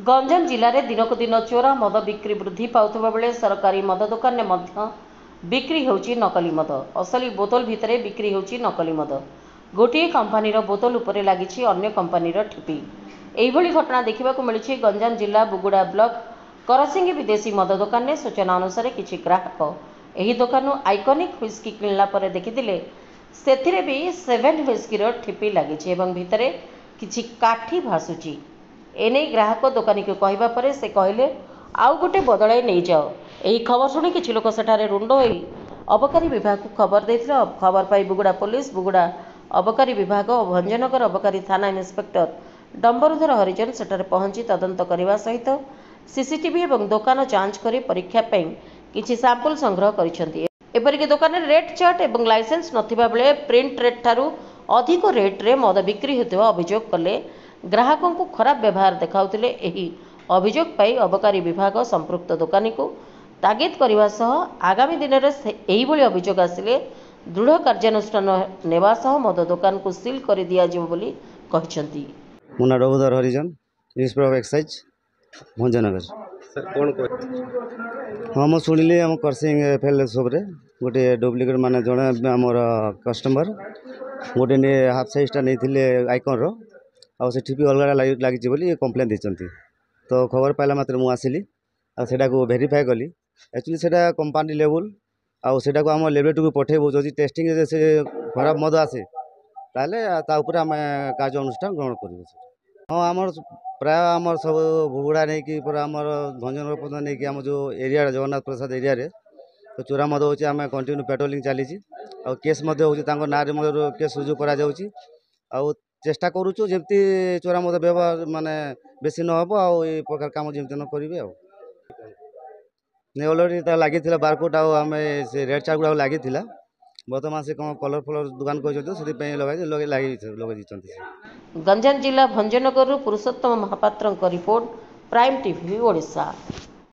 गंजाम जिले में दिनक दिन चोरा मद बिक्री वृद्धि पाउथिबा बेले सरकारी मद दुकान में बिक्री होउची नकली मद। असली बोतल भितर बिक्री होउची नकली मद। गोटे कंपानीर बोतल उपरे लागिछि अन्य कंपानीर ठिपी। एहिभଳି घटना देखिबाकु मिलिछि गंजाम जिला बुगुड़ा ब्लॉक करसिंगी विदेशी मद दुकान में। सूचना अनुसार किछि ग्राहक एही दुकान आइकॉनिक व्हिस्की किनला पर देखिथिले सेथिरे भी 7 व्हिस्कीर ठिपी लागिछि एवं भितरे किछि काठी भासुछि। एने ग्राहक दुकानी को कहवा पर से कहले आउ गोटे बदलाई नहीं जाओ। यही खबर शुणी किछि लोक सेठारे रुंड होई अबकारी विभाग को खबर देथिले। खबर पाई बुगुड़ा पुलिस, बुगुड़ा अबकारी विभाग और भंजनगर अबकारी थाना इन्स्पेक्टर डंबरुधर हरिजन सेठारे पहुंची तदंत करने सहित सीसीटीवी और दुकान जांच कर परीक्षा किछि सैंपल संग्रह करिसेंती। एपरिक दुकान रेट चार्ट और लाइसेंस नथिबा बेले प्रिंट रेट ठारू अधिक रेट रे मद बिक्री होतिबा अभियोग कले। ग्राहकों को खराब व्यवहार देखाउतिले। एही अभियोग पाई अबकारी विभाग संपृक्त दुकानी को तागिद करने सह आगामी दिन में एही भली अभियोग आसिले दृढ़ कार्यानुष्ठान नेवा सह मद दुकान को सील कर दिया जिवो बोली कहिसेंती। Muna Dambarudhar Harijan inspector of excise Bhanjanagar. Sir कौन कह हाँ मुझे शुणिली आम करसिंग एफएल सब्रे गोटे डुप्लिकेट माने जड़े आमर कस्टमर गोटे हाफ साइजटा नहीं आइकन रो आ से ठिपी अलग लगी बोली कम्प्लेन देते। तो खबर पाइला मात्र मुझे आसिली आटा को भेरीफाए कली। एक्चुअली से कंपानी लेवल आटा को आम लेबरेटरी को पठेबू जदि टेस्टिंग से खराब मद आसे ताले आम कार्य अनुष्ठान ग्रहण करूँ। हाँ आमर प्राय आमर सब भुगुड़ा नहीं कि पूरा आमर भंजनगर पर्यटन नहीं कि आम जो एरिया जगन्नाथ प्रसाद एरिया रे तो चोरा मद होची आम कंटिन्यू पेट्रोलिंग चली केस ना केस रुजु करा जाउची आउ चेष्टा करूँ जमती चोरा मद व्यवहार माने बेसी न हो आ प्रकार काम जमती न करेंगे। नहीं अलरेडी लगी बारकोड आम से रेड चार्ट गुड़ा लगी बर्तमान से कौन कलर फलर दुकान कर लगे। गंजाम जिला Bhanjanagar Purushottam Mahapatra report prime TV Odisha.